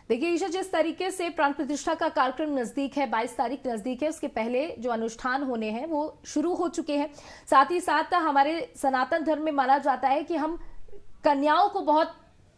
देखिए ईशा, जिस तरीके से प्राण प्रतिष्ठा का कार्यक्रम नजदीक है, 22 तारीख नजदीक है, उसके पहले जो अनुष्ठान होने हैं वो शुरू हो चुके हैं। साथ ही साथ हमारे सनातन धर्म में माना जाता है कि हम कन्याओं को बहुत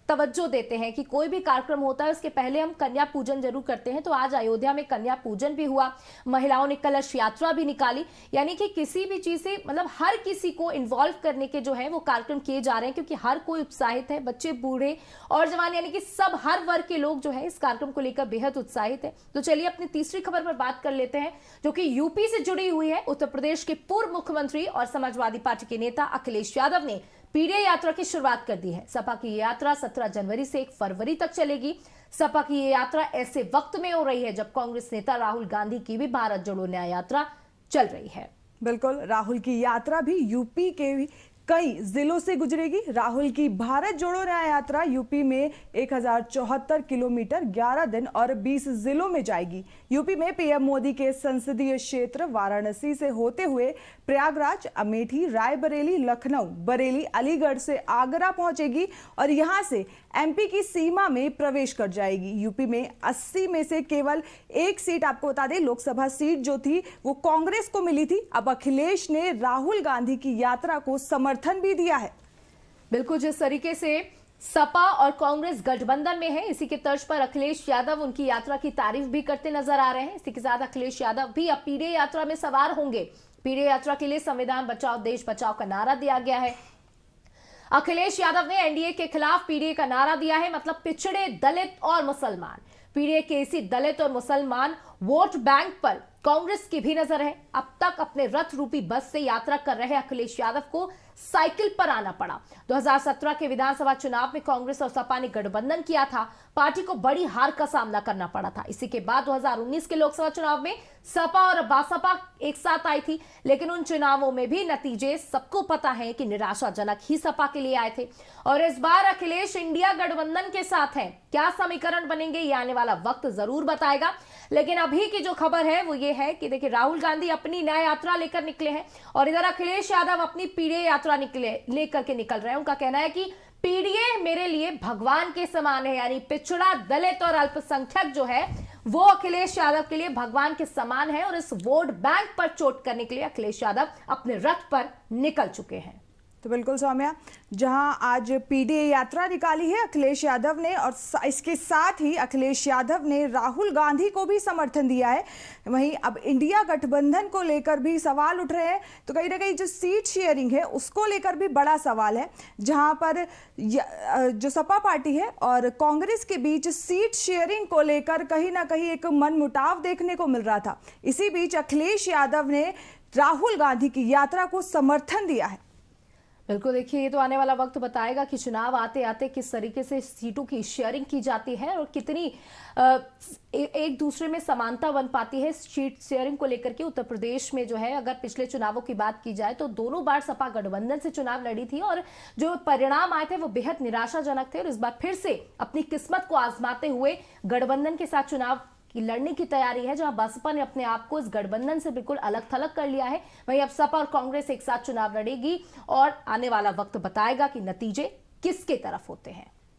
तवज्जो देते हैं कि कोई भी कार्यक्रम होता है उसके पहले हम कन्या पूजन जरूर करते हैं। तो आज अयोध्या में कन्या पूजन भी हुआ, महिलाओं ने कलश यात्रा भी निकाली। यानी कि किसी भी चीज से मतलब हर किसी को इन्वॉल्व करने के जो है वो कार्यक्रम किए जा रहे हैं, क्योंकि हर कोई उत्साहित है, बच्चे बूढ़े और जवान, यानी कि सब हर वर्ग के लोग जो है इस कार्यक्रम को लेकर बेहद उत्साहित है। तो चलिए अपनी तीसरी खबर पर बात कर लेते हैं, जो कि यूपी से जुड़ी हुई है। उत्तर प्रदेश के पूर्व मुख्यमंत्री और समाजवादी पार्टी के नेता अखिलेश यादव ने पीडीए यात्रा की शुरुआत कर दी है। सपा की ये यात्रा 17 जनवरी से 1 फरवरी तक चलेगी। सपा की ये यात्रा ऐसे वक्त में हो रही है जब कांग्रेस नेता राहुल गांधी की भी भारत जोड़ो न्याय यात्रा चल रही है। बिल्कुल, राहुल की यात्रा भी यूपी के कई जिलों से गुजरेगी। राहुल की भारत जोड़ो न्याय यात्रा यूपी में 1074 किलोमीटर 11 दिन और 20 जिलों में जाएगी। यूपी में पीएम मोदी के संसदीय क्षेत्र वाराणसी से होते हुए प्रयागराज, अमेठी, रायबरेली, लखनऊ, बरेली, अलीगढ़ से आगरा पहुंचेगी और यहां से एमपी की सीमा में प्रवेश कर जाएगी। यूपी में 80 में से केवल एक सीट, आपको बता दें, लोकसभा सीट जो थी वो कांग्रेस को मिली थी। अब अखिलेश ने राहुल गांधी की यात्रा को समर्थन भी दिया है। बिल्कुल, जिस तरीके से सपा और कांग्रेस गठबंधन में है, इसी के तर्ज पर अखिलेश यादव उनकी यात्रा की तारीफ भी करते नजर आ रहे हैं। इसी के साथ अखिलेश यादव भी अब पीडीए यात्रा में सवार होंगे। पीडीए यात्रा के लिए संविधान बचाओ देश बचाओ का नारा दिया गया है। अखिलेश यादव ने एनडीए के खिलाफ पीडीए का नारा दिया है, मतलब पिछड़े, दलित और मुसलमान। पीडीए के इसी दलित और मुसलमान वोट बैंक पर कांग्रेस की भी नजर है। अब तक अपने रथ रूपी बस से यात्रा कर रहे अखिलेश यादव को साइकिल पर आना पड़ा। 2017 के विधानसभा चुनाव में कांग्रेस और सपा ने गठबंधन किया था, पार्टी को बड़ी हार का सामना करना पड़ा था। इसी के बाद 2019 के लोकसभा चुनाव में सपा और बसपा एक साथ आई थी, लेकिन उन चुनावों में भी नतीजे सबको पता है कि निराशाजनक ही सपा के लिए आए थे। और इस बार अखिलेश इंडिया गठबंधन के साथ हैं। क्या समीकरण बनेंगे ये आने वाला वक्त जरूर बताएगा, लेकिन अभी की जो खबर है वो ये है कि देखिए राहुल गांधी अपनी न्याय यात्रा लेकर निकले हैं और इधर अखिलेश यादव अपनी पीडीए यात्रा लेकर के निकल रहे हैं। उनका कहना है कि पीडीए मेरे लिए भगवान के समान है, यानी पिछड़ा, दलित और अल्पसंख्यक जो है वो अखिलेश यादव के लिए भगवान के समान है। और इस वोट बैंक पर चोट करने के लिए अखिलेश यादव अपने रथ पर निकल चुके हैं। तो बिल्कुल सौम्या, जहां आज पीडीए यात्रा निकाली है अखिलेश यादव ने, और इसके साथ ही अखिलेश यादव ने राहुल गांधी को भी समर्थन दिया है। वहीं अब इंडिया गठबंधन को लेकर भी सवाल उठ रहे हैं। तो कहीं ना कहीं जो सीट शेयरिंग है उसको लेकर भी बड़ा सवाल है, जहां पर जो सपा पार्टी है और कांग्रेस के बीच सीट शेयरिंग को लेकर कहीं ना कहीं एक मनमुटाव देखने को मिल रहा था। इसी बीच अखिलेश यादव ने राहुल गांधी की यात्रा को समर्थन दिया है। बिल्कुल, देखिए ये तो आने वाला वक्त बताएगा कि चुनाव आते आते किस तरीके से सीटों की शेयरिंग की जाती है और कितनी एक दूसरे में समानता बन पाती है सीट शेयरिंग को लेकर के। उत्तर प्रदेश में जो है, अगर पिछले चुनावों की बात की जाए तो दोनों बार सपा गठबंधन से चुनाव लड़ी थी और जो परिणाम आए थे वो बेहद निराशाजनक थे। और इस बार फिर से अपनी किस्मत को आजमाते हुए गठबंधन के साथ चुनाव की लड़ने की तैयारी है, जहां बसपा ने अपने आप को इस गठबंधन से बिल्कुल अलग थलग कर लिया है। वहीं अब सपा और कांग्रेस एक साथ चुनाव लड़ेगी और आने वाला वक्त बताएगा कि नतीजे किसके तरफ होते हैं।